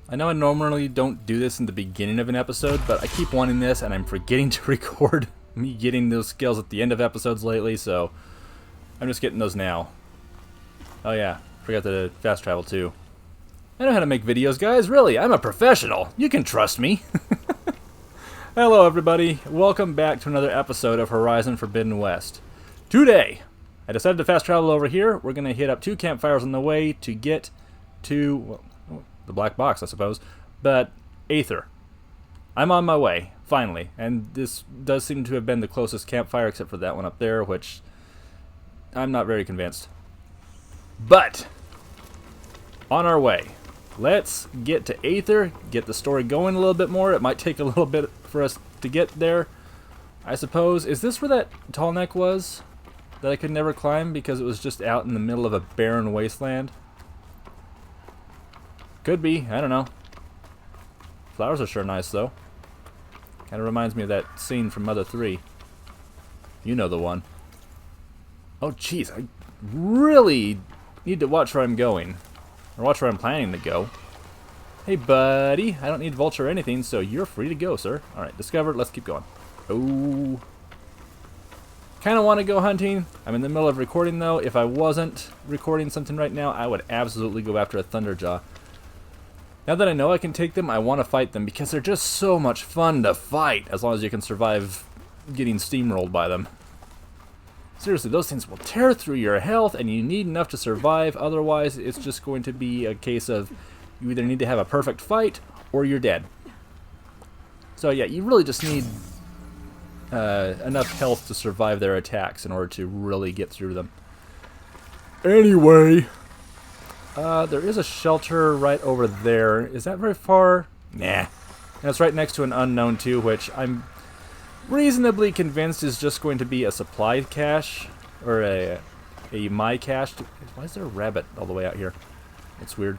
I know I normally don't do this in the beginning of an episode, but I keep wanting this and I'm forgetting to record me getting those skills at the end of episodes lately, so I'm just getting those now. Oh yeah, forgot to fast travel too. I know how to make videos, guys, really, I'm a professional. You can trust me. Hello everybody, welcome back to another episode of Horizon Forbidden West. Today, I decided to fast travel over here. We're going to hit up 2 campfires on the way to get to, well, the black box, I suppose, but Aether. I'm on my way, finally, and this does seem to have been the closest campfire except for that one up there, which I'm not very convinced. But, on our way. Let's get to Aether, get the story going a little bit more. It might take a little bit for us to get there, I suppose. Is this where that tall neck was that I could never climb because it was just out in the middle of a barren wasteland? Could be, I don't know. Flowers are sure nice though. Kind of reminds me of that scene from Mother 3. You know the one. Oh jeez, I really need to watch where I'm going. Or watch where I'm planning to go. Hey buddy, I don't need vulture or anything, so you're free to go, sir. Alright, discovered, let's keep going. Oh. Kinda want to go hunting. I'm in the middle of recording though. If I wasn't recording something right now, I would absolutely go after a thunderjaw. Now that I know I can take them, I want to fight them because they're just so much fun to fight, as long as you can survive getting steamrolled by them. Seriously, those things will tear through your health, and you need enough to survive. Otherwise, it's just going to be a case of you either need to have a perfect fight, or you're dead. So yeah, you really just need enough health to survive their attacks in order to really get through them. Anyway, there is a shelter right over there. Is that very far? Nah. And it's right next to an unknown too, which I'm reasonably convinced is just going to be a supply cache, or a my cache. Why is there a rabbit all the way out here? It's weird.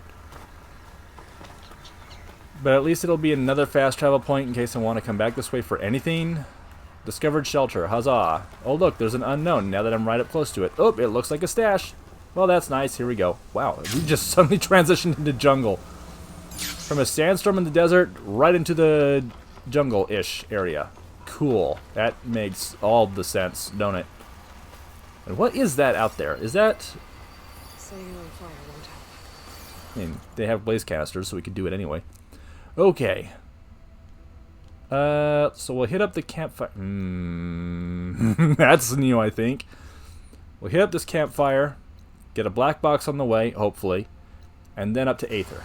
But at least it'll be another fast travel point in case I want to come back this way for anything. Discovered shelter, huzzah. Oh look, there's an unknown now that I'm right up close to it. Oh, it looks like a stash. Well, that's nice, here we go. Wow, we just suddenly transitioned into jungle. From a sandstorm in the desert, right into the jungle-ish area. Cool. That makes all the sense, don't it? And what is that out there? Is that... I mean, they have blaze canisters, so we could do it anyway. Okay. So we'll hit up the campfire. That's new, I think. We'll hit up this campfire, get a black box on the way, hopefully, and then up to Aether.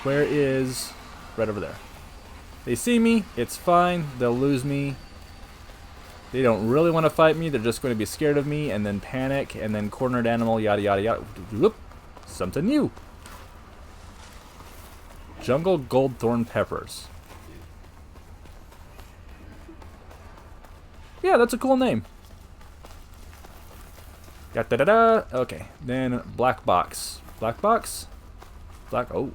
Where is... right over there. They see me, it's fine, they'll lose me. They don't really want to fight me, they're just going to be scared of me, and then panic, and then cornered animal, yada yada yada. Whoop! Something new. Jungle Goldthorn Peppers. Yeah, that's a cool name. Da da da da. Okay, then black box. Black box? Black, oh.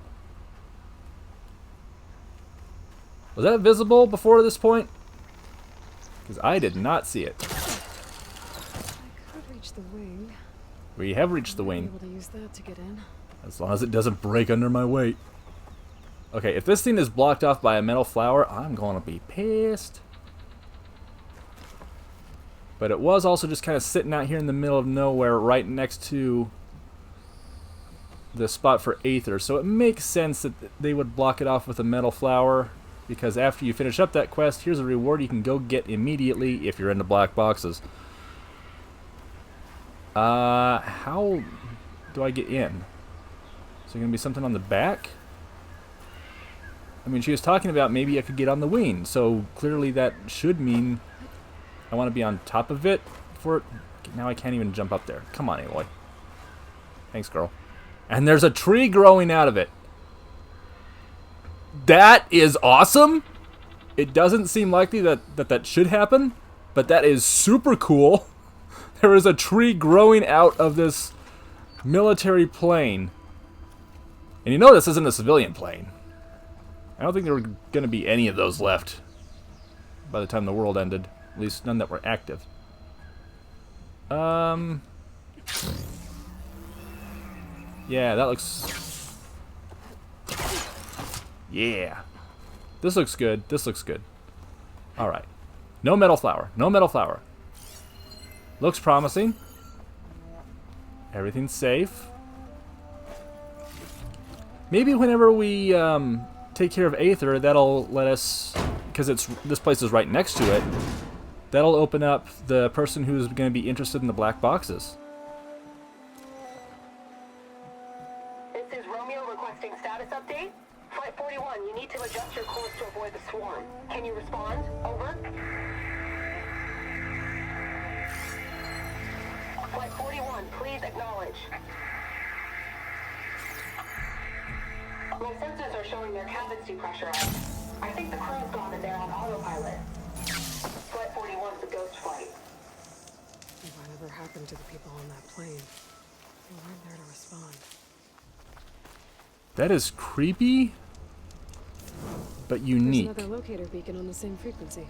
Was that visible before this point? Because I did not see it. I could reach the wing. We have reached the wing. Able to use that to get in. As long as it doesn't break under my weight. Okay, if this thing is blocked off by a metal flower, I'm going to be pissed. But it was also just kind of sitting out here in the middle of nowhere right next to the spot for Aether. So it makes sense that they would block it off with a metal flower. Because after you finish up that quest, here's a reward you can go get immediately if you're into black boxes. How do I get in? Is there going to be something on the back? I mean, she was talking about maybe I could get on the wing. So clearly that should mean I want to be on top of it for it. Now I can't even jump up there. Come on, Aloy. Thanks, girl. And there's a tree growing out of it. That is awesome. It doesn't seem likely that should happen, but that is super cool. There is a tree growing out of this military plane. And you know this isn't a civilian plane. I don't think there were going to be any of those left by the time the world ended. At least none that were active. Yeah, that looks... Yeah. This looks good. This looks good. Alright. No metal flower. No metal flower. Looks promising. Everything's safe. Maybe whenever we take care of Aether, that'll let us... Because this place is right next to it. That'll open up the person who's going to be interested in the black boxes. This is Romeo requesting status update. Flight 41, you need to adjust your course to avoid the swarm. Can you respond? Over. Flight 41, please acknowledge. My sensors are showing their cabin's depressurized. I think the crew's gone and they're on autopilot. Flight 41's a ghost flight. Whatever happened to the people on that plane? They weren't there to respond. That is creepy, but unique. There's another locator beacon on the same frequency.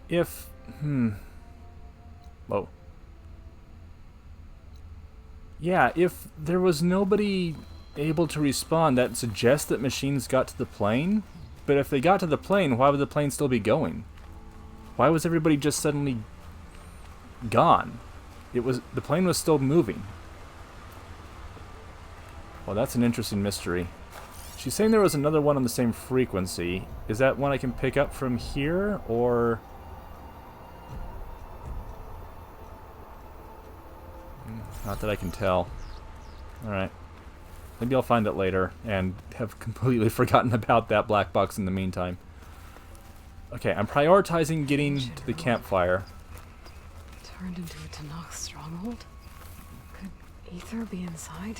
If... Whoa. Yeah, if there was nobody able to respond, that suggests that machines got to the plane. But if they got to the plane, why would the plane still be going? Why was everybody just suddenly gone? The plane was still moving. Well, that's an interesting mystery. She's saying there was another one on the same frequency. Is that one I can pick up from here, or... Not that I can tell. Alright. Maybe I'll find it later, and have completely forgotten about that black box in the meantime. Okay, I'm prioritizing getting to the campfire. Turned into a Tenakth stronghold? Could Aether be inside?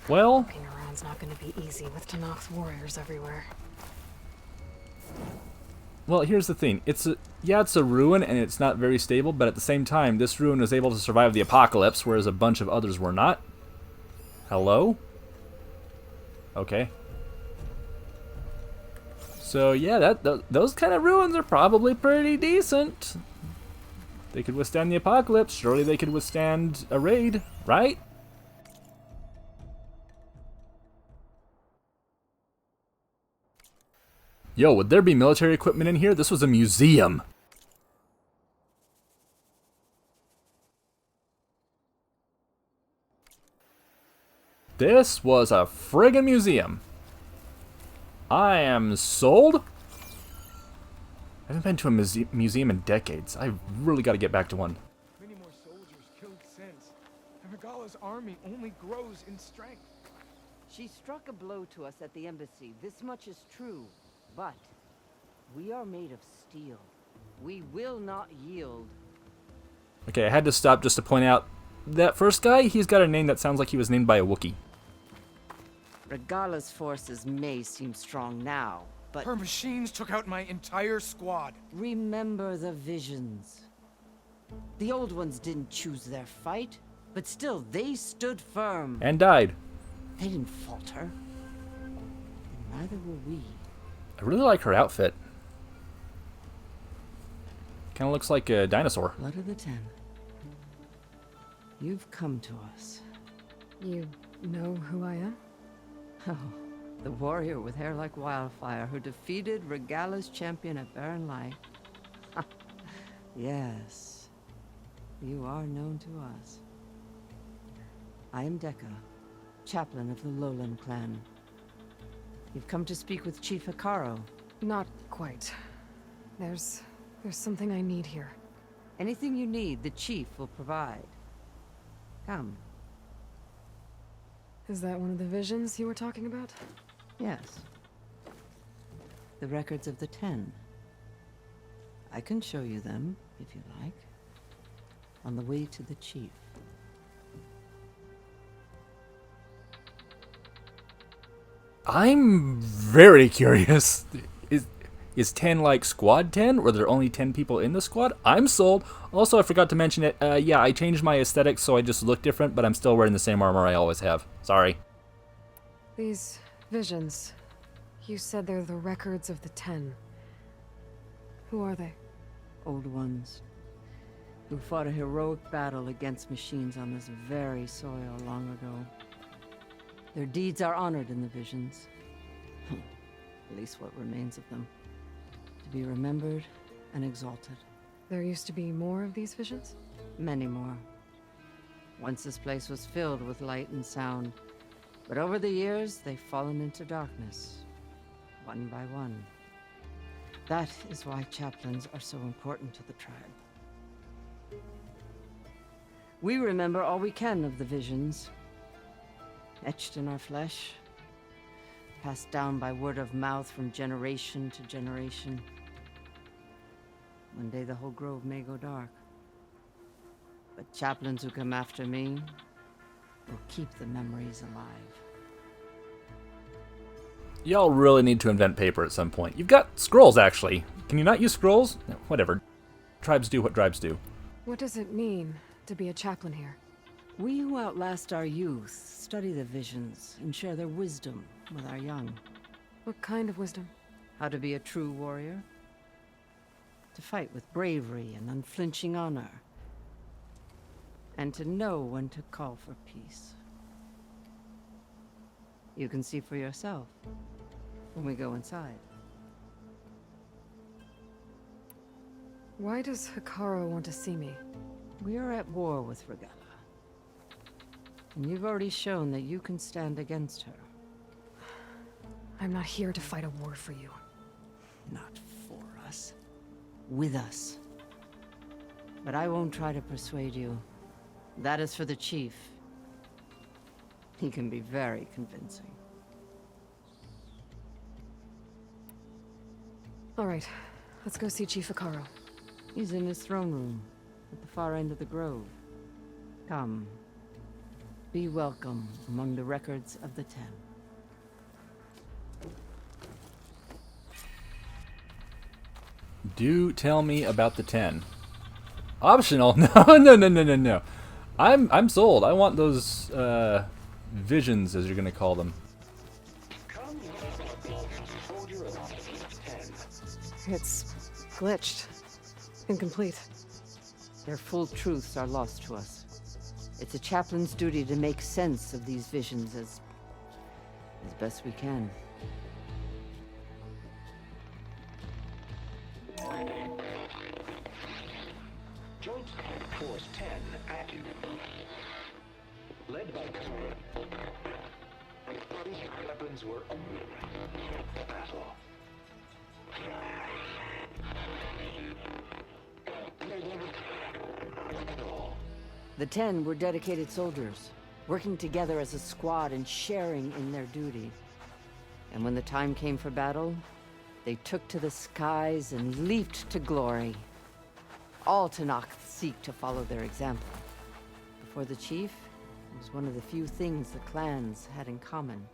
Well... Walking around's not going to be easy with Tenakth warriors everywhere. Well, here's the thing. It's a ruin, and it's not very stable, but at the same time, this ruin was able to survive the apocalypse, whereas a bunch of others were not. Hello? Okay. So, yeah, those kind of ruins are probably pretty decent. They could withstand the apocalypse. Surely they could withstand a raid, right? Yo, would there be military equipment in here? This was a museum. This was a friggin' museum. I am sold. I haven't been to a museum in decades. I've really got to get back to one. Many more soldiers killed since, and Regala's army only grows in strength. She struck a blow to us at the embassy. This much is true. But we are made of steel. We will not yield. Okay, I had to stop just to point out that first guy, he's got a name that sounds like he was named by a Wookiee. Regala's forces may seem strong now, but Her machines took out my entire squad. remember the visions. The old ones didn't choose their fight, but still they stood firm. And died. They didn't falter. And neither will we. I really like her outfit. Kind of looks like a dinosaur. Blood of the Ten. You've come to us. You know who I am? Oh, the warrior with hair like wildfire who defeated Regala's champion at Barren Light. Yes, you are known to us. I am Deka, chaplain of the Lowland clan. You've come to speak with Chief Hekarro. Not quite. There's something I need here. Anything you need, the chief will provide. Come. Is that one of the visions you were talking about? Yes. The records of the Ten. I can show you them, if you like. On the way to the chief. I'm very curious. Is 10 like squad 10? Were there only 10 people in the squad? I'm sold. Also, I forgot to mention it. Yeah, I changed my aesthetic so I just look different, but I'm still wearing the same armor I always have. Sorry. These visions. You said they're the records of the Ten. Who are they? Old ones. Who fought a heroic battle against machines on this very soil long ago. Their deeds are honored in the visions. At least what remains of them. To be remembered and exalted. There used to be more of these visions? Many more. Once this place was filled with light and sound. But over the years, they've fallen into darkness. One by one. That is why chaplains are so important to the tribe. We remember all we can of the visions. Etched in our flesh. Passed down by word of mouth from generation to generation. One day the whole grove may go dark. But chaplains who come after me will keep the memories alive. Y'all really need to invent paper at some point. You've got scrolls, actually. Can you not use scrolls? No, whatever. Tribes do what tribes do. What does it mean to be a chaplain here? We who outlast our youth study the visions and share their wisdom with our young. What kind of wisdom? How to be a true warrior. To fight with bravery and unflinching honor. And to know when to call for peace. You can see for yourself when we go inside. Why does Hekarro want to see me? We are at war with Regalla. And you've already shown that you can stand against her. I'm not here to fight a war for you. Not for us. With us. But I won't try to persuade you. That is for the chief. He can be very convincing. All right, let's go see Chief Hekarro. He's in his throne room, at the far end of the grove. Come. Be welcome among the records of the Ten. Do tell me about the 10. Optional? No. I'm sold. I want those visions, as you're gonna call them. It's glitched. Incomplete. Their full truths are lost to us. It's a chaplain's duty to make sense of these visions as best we can. Joint Force 10 active. Led by weapons were battle. The 10 were dedicated soldiers, working together as a squad and sharing in their duty. And when the time came for battle, they took to the skies and leaped to glory. All Tenakth seek to follow their example. Before the chief, it was one of the few things the clans had in common.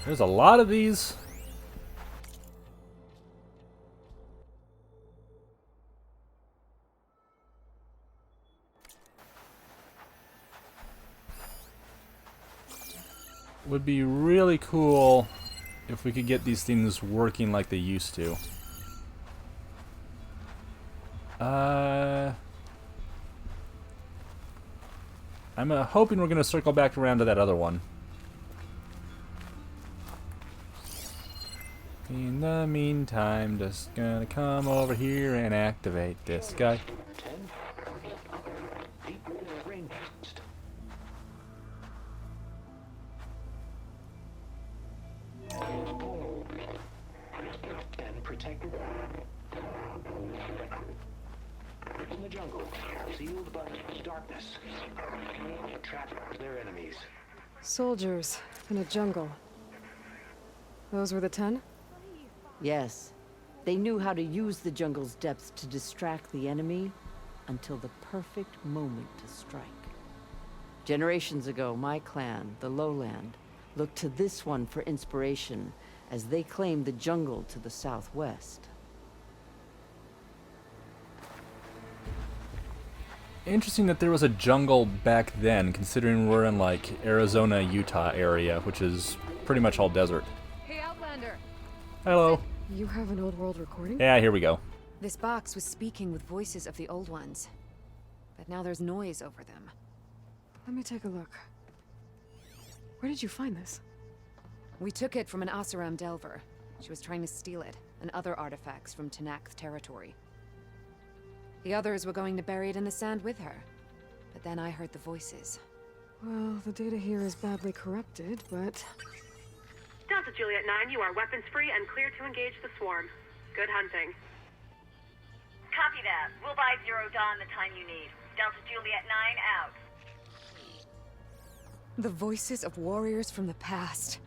There's a lot of these. Would be really cool if we could get these things working like they used to. I'm hoping we're going to circle back around to that other one. In the meantime, just gonna come over here and activate this guy. 10. Deep range. And protected. In the jungle, sealed by darkness. Trapped their enemies. Soldiers in a jungle. Those were the 10? Yes, they knew how to use the jungle's depths to distract the enemy until the perfect moment to strike. Generations ago, my clan, the Lowland, looked to this one for inspiration as they claimed the jungle to the southwest. interesting that there was a jungle back then, considering we're in, like, Arizona, Utah area, which is pretty much all desert. Hey, Outlander. Hello. You have an old world recording? Yeah, here we go. This box was speaking with voices of the old ones. But now there's noise over them. Let me take a look. Where did you find this? We took it from an Oseram Delver. She was trying to steal it, and other artifacts from Tenakth territory. The others were going to bury it in the sand with her. But then I heard the voices. Well, the data here is badly corrupted, but... Delta Juliet 9, you are weapons free and clear to engage the swarm. Good hunting. Copy that. We'll buy Zero Dawn the time you need. Delta Juliet 9 out. The voices of warriors from the past.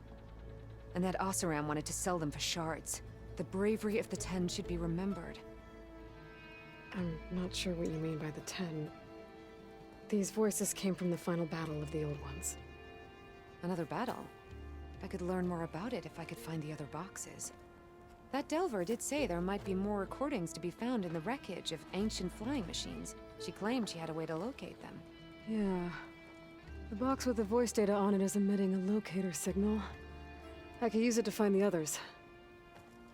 And that Oseram wanted to sell them for shards. The bravery of the Ten should be remembered. I'm not sure what you mean by the 10. These voices came from the final battle of the Old Ones. Another battle? I could learn more about it if I could find the other boxes. That Delver did say there might be more recordings to be found in the wreckage of ancient flying machines. She claimed she had a way to locate them. Yeah. The box with the voice data on it is emitting a locator signal. I could use it to find the others.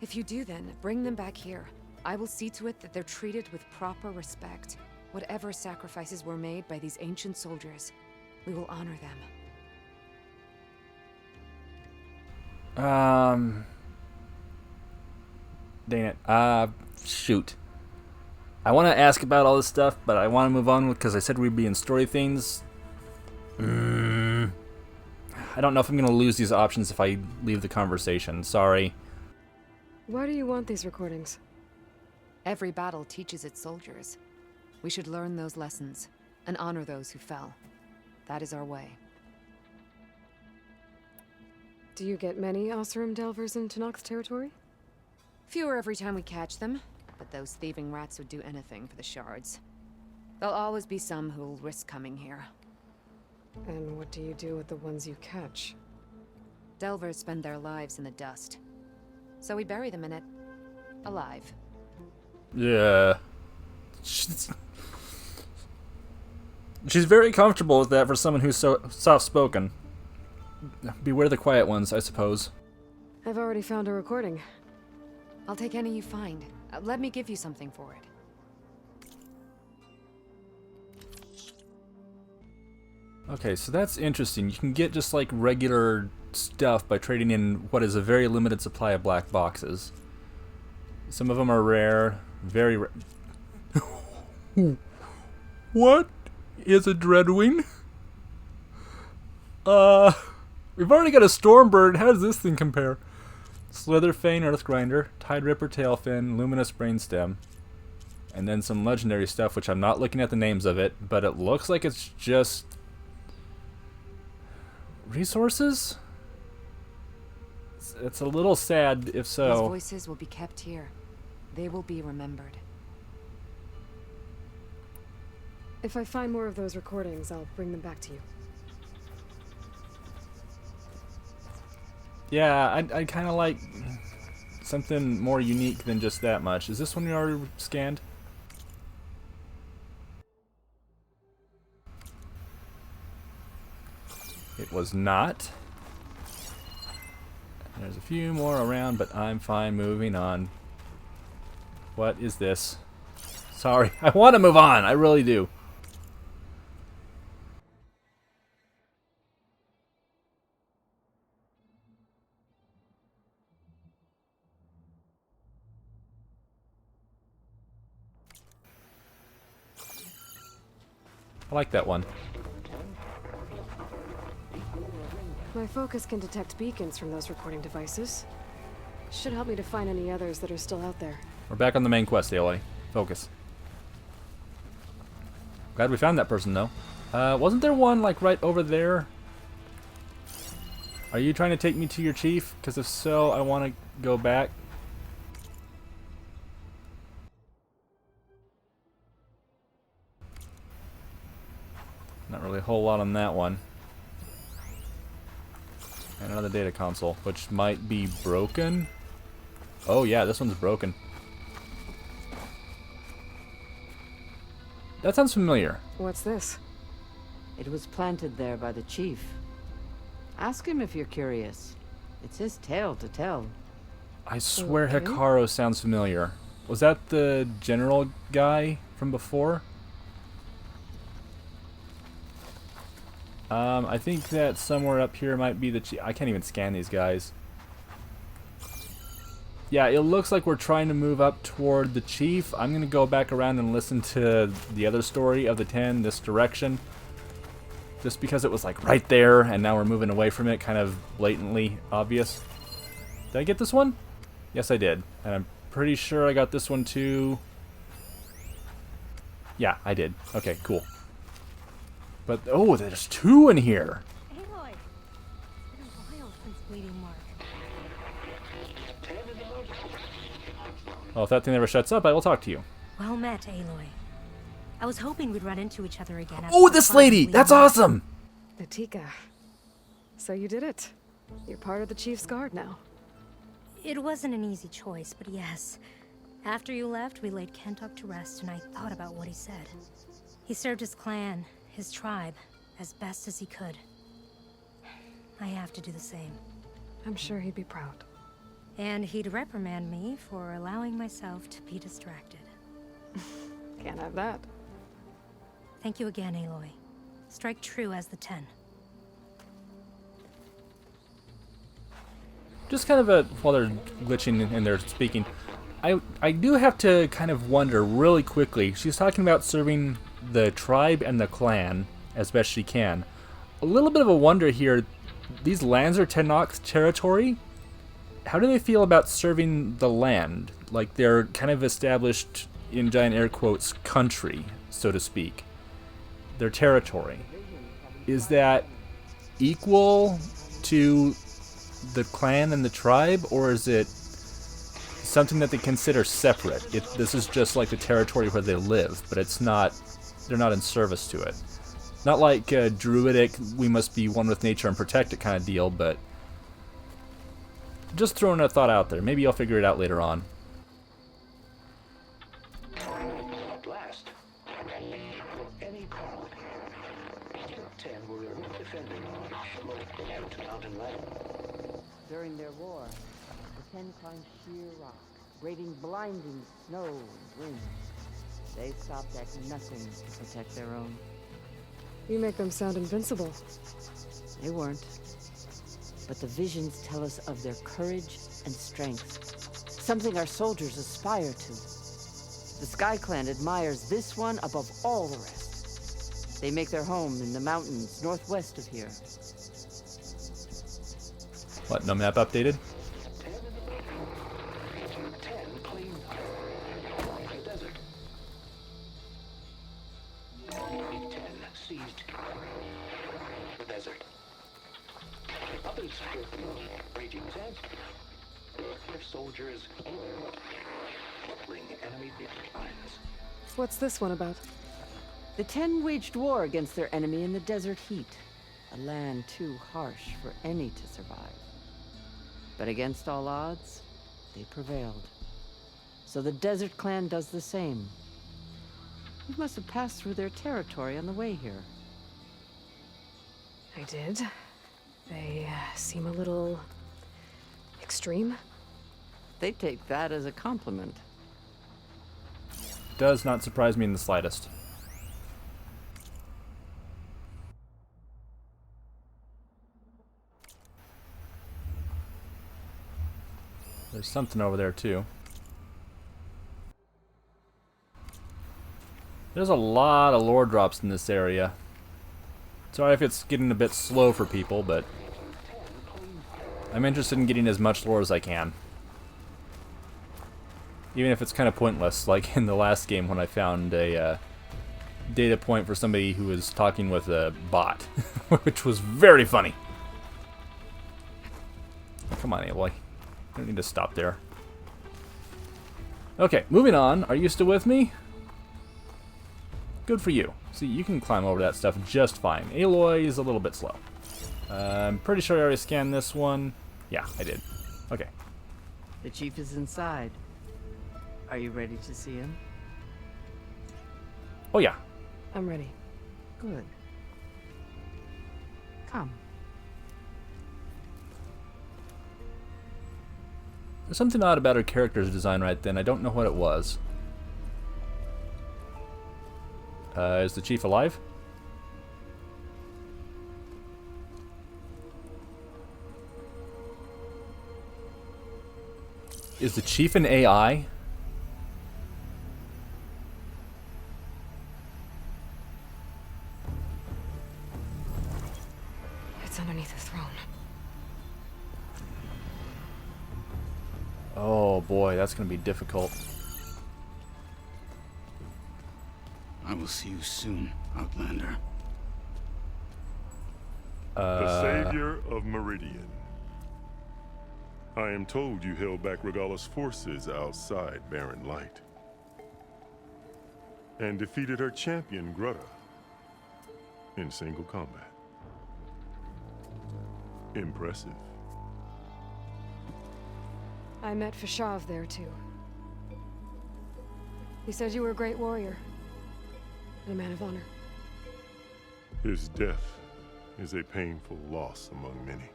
If you do then, bring them back here. I will see to it that they're treated with proper respect. Whatever sacrifices were made by these ancient soldiers, we will honor them. Dang it. Shoot. I want to ask about all this stuff, but I want to move on because I said we'd be in story things. I don't know if I'm going to lose these options if I leave the conversation. Sorry. Why do you want these recordings? Every battle teaches its soldiers. We should learn those lessons and honor those who fell. That is our way. Do you get many Oseram Delvers in Tenakth territory? Fewer every time we catch them, but those thieving rats would do anything for the shards. There'll always be some who'll risk coming here. And what do you do with the ones you catch? Delvers spend their lives in the dust. So we bury them in it. Alive. Yeah. She's very comfortable with that for someone who's so soft-spoken. Beware the quiet ones, I suppose. I've already found a recording. I'll take any you find. Let me give you something for it. Okay, so that's interesting. You can get just like regular stuff by trading in what is a very limited supply of black boxes. Some of them are rare, very rare. What is a Dreadwing? We've already got a Stormbird. How does this thing compare? Slitherfane, Earthgrinder, Tide Ripper, Tailfin, Luminous Brainstem, and then some legendary stuff, which I'm not looking at the names of it, but it looks like it's just resources? It's a little sad if so. These voices will be kept here. They will be remembered. If I find more of those recordings, I'll bring them back to you. Yeah, I'd kind of like something more unique than just that much. Is this one you already scanned? It was not. There's a few more around, but I'm fine moving on. What is this? Sorry, I want to move on. I really do. I like that one. My focus can detect beacons from those recording devices. Should help me to find any others that are still out there. We're back on the main quest, ALA. Focus. Glad we found that person, though. Wasn't there one, like, right over there? Are you trying to take me to your chief? Because if so, I want to go back. Not really a whole lot on that one. And another data console, which might be broken. Oh yeah, this one's broken. That sounds familiar. What's this? It was planted there by the chief. Ask him if you're curious. It's his tale to tell. I swear Okay. Hekarro sounds familiar. Was that the general guy from before? I think that somewhere up here might be the chief. I can't even scan these guys. Yeah, it looks like we're trying to move up toward the chief. I'm going to go back around and listen to the other story of the 10 this direction. Just because it was like right there and now we're moving away from it, kind of blatantly obvious. Did I get this one? Yes, I did. And I'm pretty sure I got this one too. Yeah, I did. Okay, cool. But, oh, there's 2 in here. Aloy, it's been a while since Bleeding Mark. Well, if that thing never shuts up, I will talk to you. Well met, Aloy. I was hoping we'd run into each other again. after Oh, the this fire lady! Bleeding That's Mark. awesome! Natika. So you did it. You're part of the Chief's Guard now. It wasn't an easy choice, but yes. After you left, we laid Kentuck to rest, and I thought about what he said. He served his clan, his tribe, as best as he could. I have to do the same. I'm sure he'd be proud. And he'd reprimand me for allowing myself to be distracted. Can't have that. Thank you again, Aloy. Strike true as the 10. Just kind of while they're glitching and they're speaking, I do have to kind of wonder really quickly. She's talking about serving the tribe and the clan as best she can. A little bit of a wonder here. These lands are Tenakth territory. How do they feel about serving the land? Like they're kind of established, in giant air quotes, country, so to speak. Their territory. Is that equal to the clan and the tribe, or is it something that they consider separate? This is just like the territory where they live, but it's not. They're not in service to it. Not like druidic, we must be one with nature and protect it kind of deal, but just throwing a thought out there. Maybe I'll figure it out later on. At last, any call. 10 were defending the mountain land. During their war, the 10 climbed sheer rock, braving blinding snow and wind. They stopped at nothing to protect their own. You make them sound invincible. They weren't. But the visions tell us of their courage and strength, something our soldiers aspire to. The Sky Clan admires this one above all the rest. They make their home in the mountains northwest of here. What, no map updated? 10 clean the desert. 10 seized the desert. Others with raging sands. Their soldiers fling enemy lines. What's this one about? The 10 waged war against their enemy in the desert heat, a land too harsh for any to survive. But against all odds, they prevailed. So the Desert Clan does the same. You must have passed through their territory on the way here. I did. They seem a little extreme. They take that as a compliment. Does not surprise me in the slightest. There's something over there too. There's a lot of lore drops in this area. Sorry if it's getting a bit slow for people, but I'm interested in getting as much lore as I can. Even if it's kind of pointless, like in the last game when I found a data point for somebody who was talking with a bot, which was very funny. Come on, Aloy. I don't need to stop there. Okay, moving on. Are you still with me? Good for you. See, you can climb over that stuff just fine. Aloy is a little bit slow. I'm pretty sure I already scanned this one. Yeah, I did. Okay. The chief is inside. Are you ready to see him? Oh yeah, I'm ready. Good. Come. There's something odd about her character's design right then. I don't know what it was. Is the chief alive? Is the chief an AI? It's underneath the throne. Oh boy, that's gonna be difficult. I will see you soon, Outlander. The savior of Meridian. I am told you held back Regalla's forces outside Barren Light. And defeated her champion, Grutta, in single combat. Impressive. I met Fashav there too. He said you were a great warrior. And a man of honor. His death is a painful loss among many.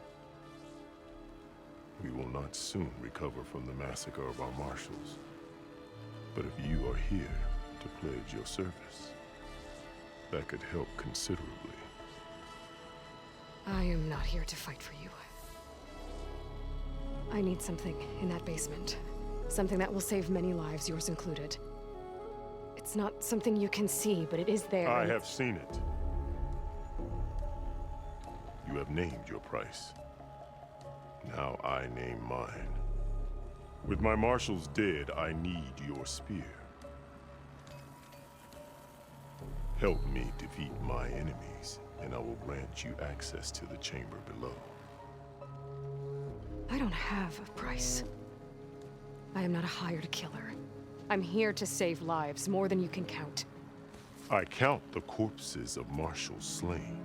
We will not soon recover from the massacre of our marshals. But if you are here to pledge your service, that could help considerably. I am not here to fight for you. I need something in that basement. Something that will save many lives, yours included. It's not something you can see, but it is there. I have seen it. You have named your price. Now I name mine. With my marshals dead, I need your spear. Help me defeat my enemies, and I will grant you access to the chamber below. I don't have a price. I am not a hired killer. I'm here to save lives, more than you can count. I count the corpses of marshals slain.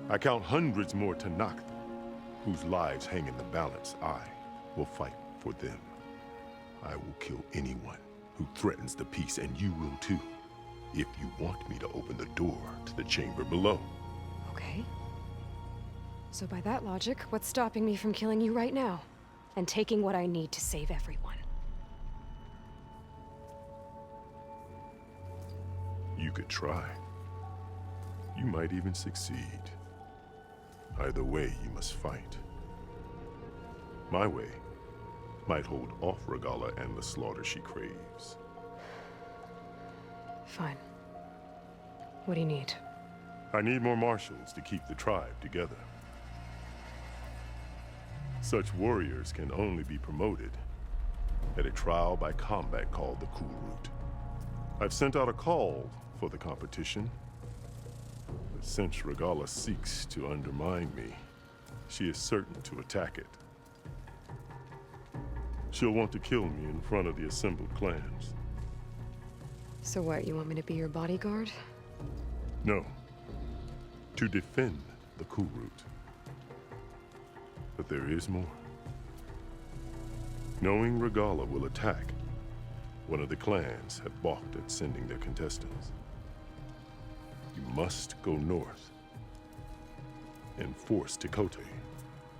I count hundreds more Tenakth, whose lives hang in the balance. I will fight for them. I will kill anyone who threatens the peace, and you will too, if you want me to open the door to the chamber below. Okay. So by that logic, what's stopping me from killing you right now? And taking what I need to save everyone? You could try. You might even succeed. Either way, you must fight. My way might hold off Regalla and the slaughter she craves. Fine. What do you need? I need more marshals to keep the tribe together. Such warriors can only be promoted at a trial by combat called the Cool Route. I've sent out a call for the competition, but since Regalla seeks to undermine me, she is certain to attack it. She'll want to kill me in front of the assembled clans. So what, you want me to be your bodyguard? No. To defend the Cool Route. But there is more. Knowing Regalla will attack, one of the clans have balked at sending their contestants. You must go north and force Tenakth,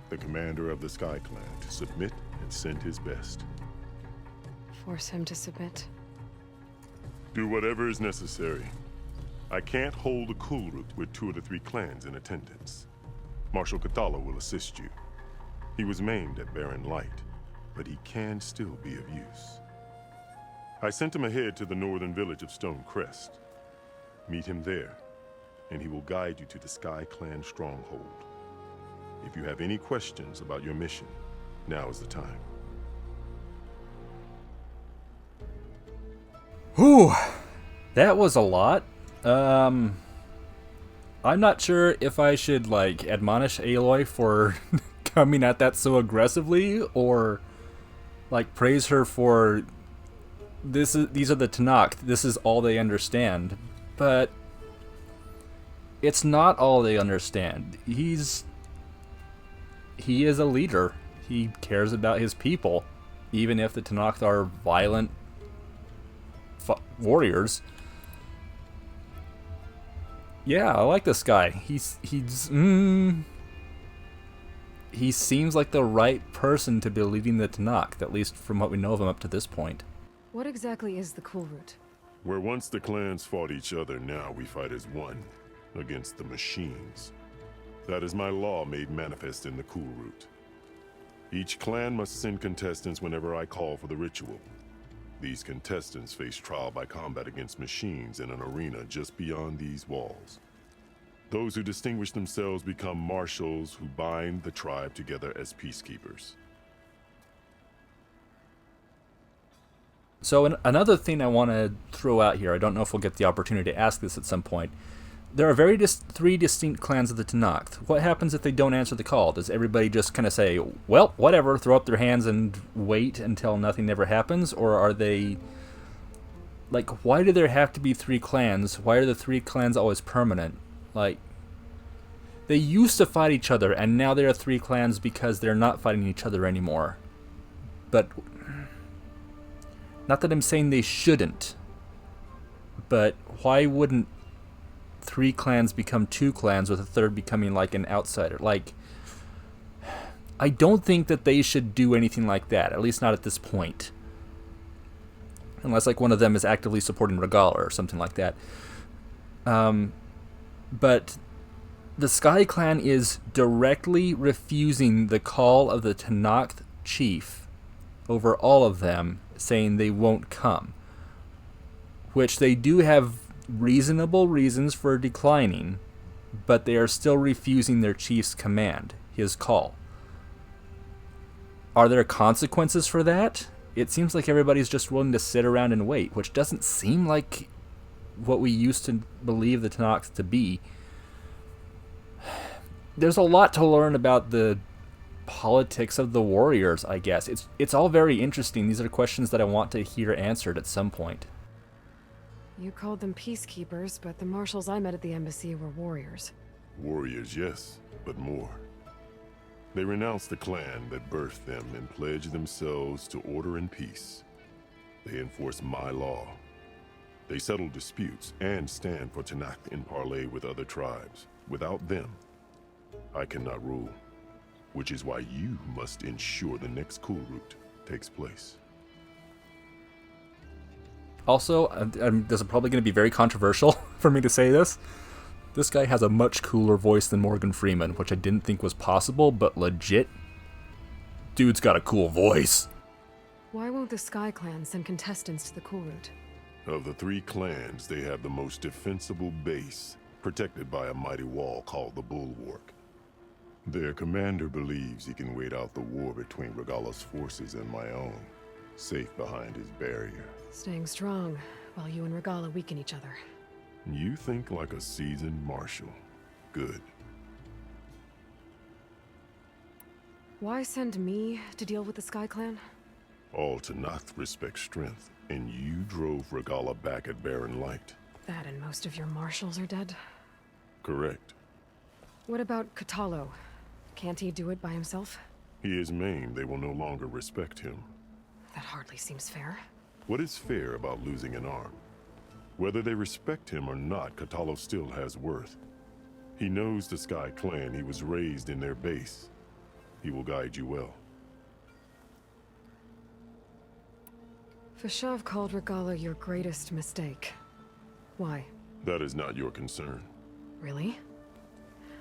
the commander of the Sky Clan, to submit and send his best. Force him to submit? Do whatever is necessary. I can't hold the Cool Route with 2 of the 3 clans in attendance. Marshal Kathala will assist you. He was maimed at Barren Light, but he can still be of use. I sent him ahead to the northern village of Stone Crest. Meet him there, and he will guide you to the Sky Clan stronghold. If you have any questions about your mission, now is the time. Whew, that was a lot. I'm not sure if I should, like, admonish Aloy for coming at that so aggressively, or, like, praise her for these are the Tenakth, this is all they understand. But it's not all they understand. He is a leader. He cares about his people, even if the Tenakth are violent warriors. Yeah, I like this guy. He seems like the right person to be leading the Tenakth, at least from what we know of him up to this point. What exactly is the Cool Root? Where once the clans fought each other, now we fight as one, against the machines. That is my law made manifest in the Cool Root. Each clan must send contestants whenever I call for the ritual. These contestants face trial by combat against machines in an arena just beyond these walls. Those who distinguish themselves become marshals who bind the tribe together as peacekeepers. So another thing I want to throw out here, I don't know if we'll get the opportunity to ask this at some point. There are three distinct clans of the Tenakth. What happens if they don't answer the call? Does everybody just kind of say, well, whatever, throw up their hands and wait until nothing ever happens? Or are they... Like, why do there have to be three clans? Why are the three clans always permanent? Like, they used to fight each other, and now there are three clans because they're not fighting each other anymore. But... Not that I'm saying they shouldn't. But why wouldn't three clans become two clans with a third becoming like an outsider? Like, I don't think that they should do anything like that, at least not at this point. Unless like one of them is actively supporting Regala or something like that. But the Sky Clan is directly refusing the call of the Tenakth chief over all of them, saying they won't come. Which they do have reasonable reasons for declining, but they are still refusing their chief's command, his call. Are there consequences for that? It seems like everybody's just willing to sit around and wait, which doesn't seem like what we used to believe the Tenakth to be. There's a lot to learn about the politics of the warriors, I guess. It's all very interesting. These are questions that I want to hear answered at some point. You called them peacekeepers, but the marshals I met at the embassy were warriors. Warriors, yes, but more. They renounce the clan that birthed them and pledge themselves to order and peace. They enforce my law. They settle disputes and stand for Tenakth in parley with other tribes. Without them, I cannot rule. Which is why you must ensure the next Cool Root takes place. Also, this is probably going to be very controversial for me to say this. This guy has a much cooler voice than Morgan Freeman, which I didn't think was possible, but legit, dude's got a cool voice. Why won't the Sky Clan send contestants to the Cool Root? Of the three clans, they have the most defensible base, protected by a mighty wall called the Bulwark. Their commander believes he can wait out the war between Regala's forces and my own, safe behind his barrier. Staying strong, while you and Regala weaken each other. You think like a seasoned marshal. Good. Why send me to deal with the Sky Clan? All Tenakth respect strength, and you drove Regala back at Barren Light. That and most of your marshals are dead? Correct. What about Hekarro? Can't he do it by himself? He is maimed. They will no longer respect him. That hardly seems fair. What is fair about losing an arm? Whether they respect him or not, Hekarro still has worth. He knows the Sky Clan. He was raised in their base. He will guide you well. Fashav called Regala your greatest mistake. Why? That is not your concern. Really?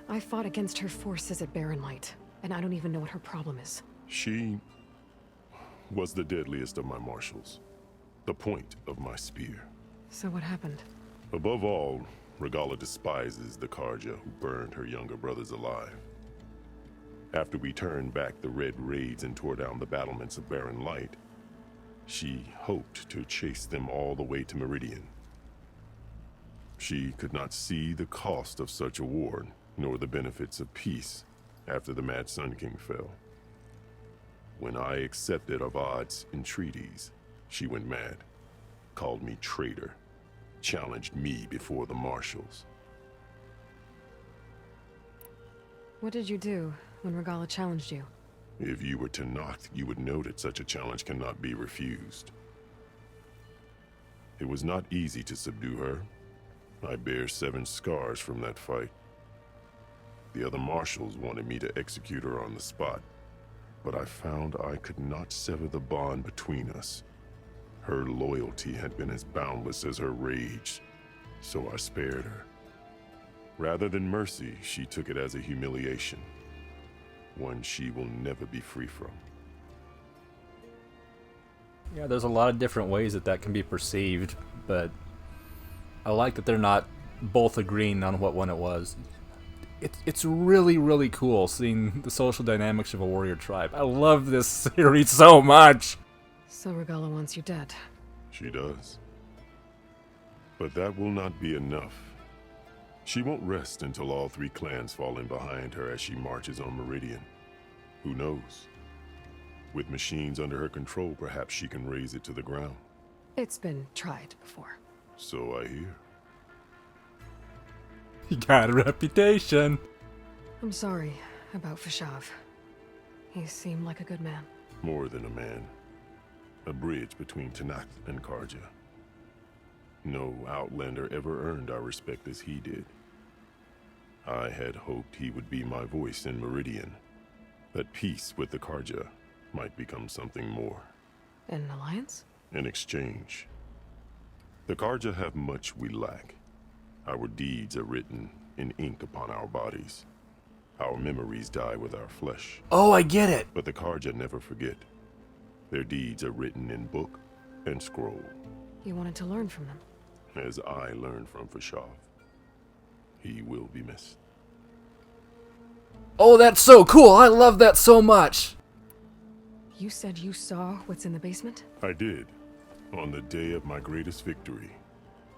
I fought against her forces at Barren Light, and I don't even know what her problem is. She was the deadliest of my marshals. The point of my spear. So what happened? Above all, Regala despises the Karja who burned her younger brothers alive. After we turned back the Red Raids and tore down the battlements of Barren Light, she hoped to chase them all the way to Meridian. She could not see the cost of such a war, nor the benefits of peace after the Mad Sun King fell. When I accepted Avad's entreaties, she went mad, called me traitor, challenged me before the marshals. What did you do when Regala challenged you? If you were Tenakth, you would know that such a challenge cannot be refused. It was not easy to subdue her, I bear 7 scars from that fight. The other marshals wanted me to execute her on the spot, but I found I could not sever the bond between us. Her loyalty had been as boundless as her rage, so I spared her. Rather than mercy, she took it as a humiliation, one she will never be free from. Yeah, there's a lot of different ways that can be perceived, but I like that they're not both agreeing on what one it was. It's really, really cool seeing the social dynamics of a warrior tribe. I love this series so much! So Regalla wants you dead. She does. But that will not be enough. She won't rest until all 3 clans fall in behind her as she marches on Meridian. Who knows? With machines under her control, perhaps she can raise it to the ground. It's been tried before. So I hear. He got a reputation. I'm sorry about Fashav. He seemed like a good man. More than a man. A bridge between Tenakth and Karja. No Outlander ever earned our respect as he did. I had hoped he would be my voice in Meridian. That peace with the Karja might become something more. An alliance? In exchange. The Karja have much we lack. Our deeds are written in ink upon our bodies. Our memories die with our flesh. Oh, I get it! But the Karja never forget. Their deeds are written in book and scroll. You wanted to learn from them? As I learned from Fashav. He will be missed. Oh, that's so cool! I love that so much! You said you saw what's in the basement? I did. On the day of my greatest victory.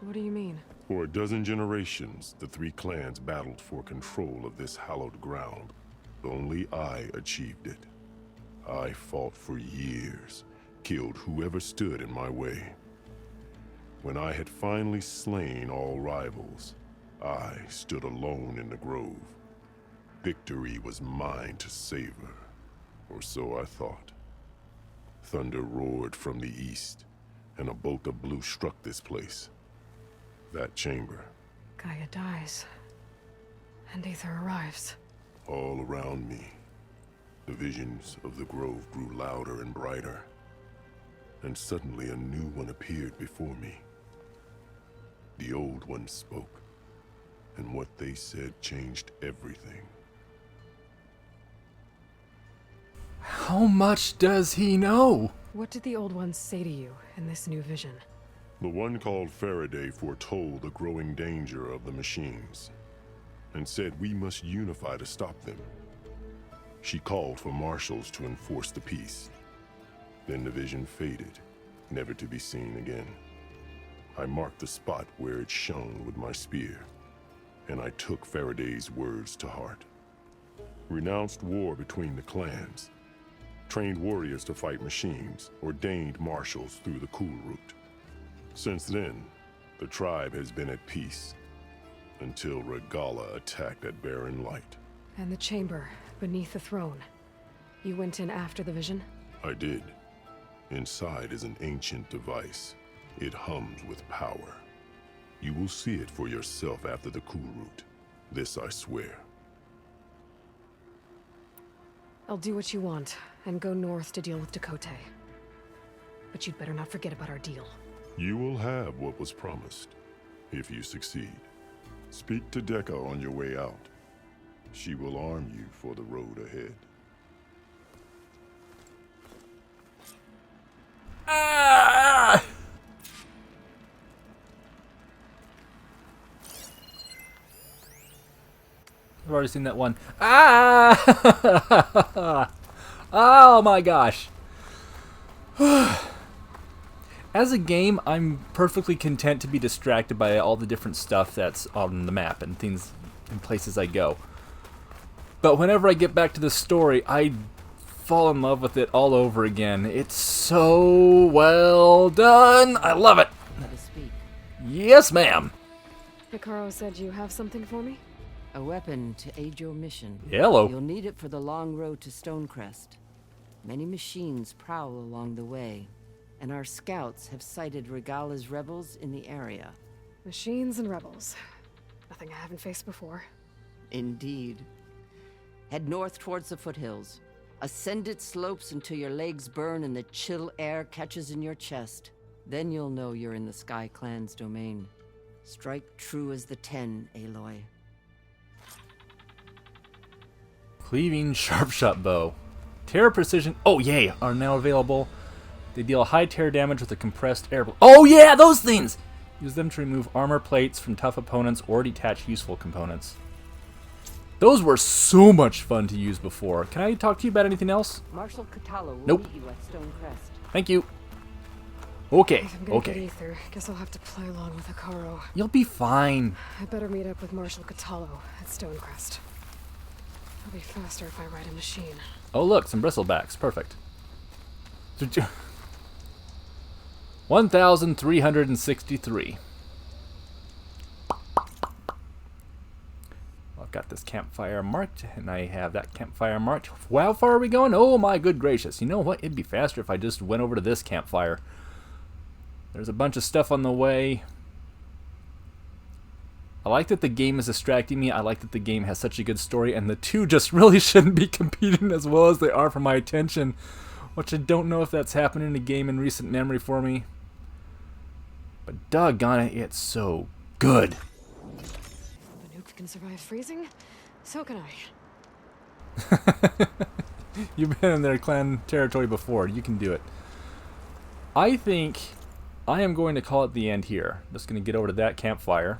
What do you mean? For a dozen generations, the 3 clans battled for control of this hallowed ground. Only I achieved it. I fought for years, killed whoever stood in my way. When I had finally slain all rivals, I stood alone in the grove. Victory was mine to savor, or so I thought. Thunder roared from the east, and a bolt of blue struck this place. That chamber. Gaia dies, and Aether arrives. All around me, the visions of the grove grew louder and brighter, and suddenly a new one appeared before me. The old one spoke, and what they said changed everything. How much does he know? What did the old ones say to you in this new vision? The one called Faraday foretold the growing danger of the machines, and said we must unify to stop them. She called for marshals to enforce the peace. Then the vision faded, never to be seen again. I marked the spot where it shone with my spear, and I took Faraday's words to heart. Renounced war between the clans, trained warriors to fight machines, ordained marshals through the cool route. Since then, the tribe has been at peace, until Regalla attacked at Barren Light. And the chamber, beneath the throne. You went in after the vision? I did. Inside is an ancient device. It hums with power. You will see it for yourself after the cool route. This I swear. I'll do what you want, and go north to deal with Dakota. But you'd better not forget about our deal. You will have what was promised, if you succeed. Speak to Dekka on your way out. She will arm you for the road ahead. Ah! I've already seen that one. Ah! Oh my gosh. As a game, I'm perfectly content to be distracted by all the different stuff that's on the map and things and places I go. But whenever I get back to the story, I fall in love with it all over again. It's so well done. I love it. Let us speak. Yes, ma'am. Hekarro said you have something for me? A weapon to aid your mission. Hello. You'll need it for the long road to Stonecrest. Many machines prowl along the way, and our scouts have sighted Regalla's rebels in the area. Machines and rebels. Nothing I haven't faced before. Indeed. Head north towards the foothills. Ascend its slopes until your legs burn and the chill air catches in your chest. Then you'll know you're in the Sky Clan's domain. Strike true as the 10, Aloy. Cleaving sharp-shot bow. Tear precision. Oh, yay! Are now available. They deal high tear damage with a compressed air. Oh, yeah! Those things! Use them to remove armor plates from tough opponents or detach useful components. Those were so much fun to use before. Can I talk to you about anything else? Marshal Hekarro will Nope. meet you at Stonecrest. Thank you. Okay, If I'm gonna get okay. Aether, guess I'll have to play along with Hekarro. You'll be fine. I better meet up with Marshal Hekarro at Stonecrest. It'll be faster if I ride a machine. Oh, look, some bristlebacks. Perfect. 1,363. I've got this campfire marked, and I have that campfire marked. How far are we going? Oh, my good gracious. You know what? It'd be faster if I just went over to this campfire. There's a bunch of stuff on the way. I like that the game is distracting me. I like that the game has such a good story, and the two just really shouldn't be competing as well as they are for my attention, which I don't know if that's happened in a game in recent memory for me. But doggone it, it's so good. The nuke can survive freezing, so can I. You've been in their clan territory before. You can do it. I think I am going to call it the end here. Just going to get over to that campfire.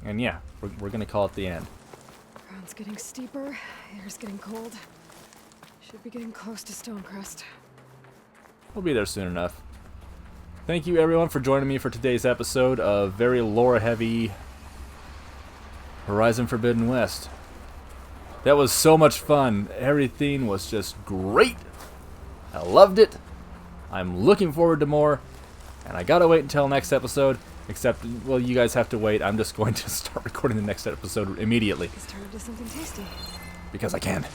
And yeah, we're going to call it the end. Ground's getting steeper, air's getting cold. Should be getting close to Stonecrest. We'll be there soon enough. Thank you everyone for joining me for today's episode of very lore-heavy Horizon Forbidden West. That was so much fun. Everything was just great. I loved it. I'm looking forward to more. And I gotta wait until next episode. Except, well, you guys have to wait. I'm just going to start recording the next episode immediately. Let's turn into something tasty. Because I can.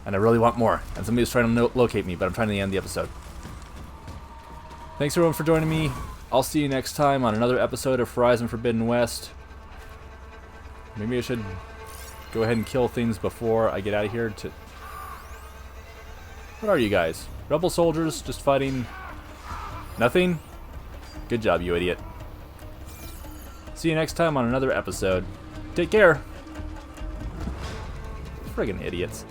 And I really want more. And somebody's trying to locate me, but I'm trying to end the episode. Thanks everyone for joining me. I'll see you next time on another episode of Horizon Forbidden West. Maybe I should go ahead and kill things before I get out of here to... What are you guys? Rebel soldiers just fighting... Nothing? Good job, you idiot. See you next time on another episode. Take care. Friggin' idiots.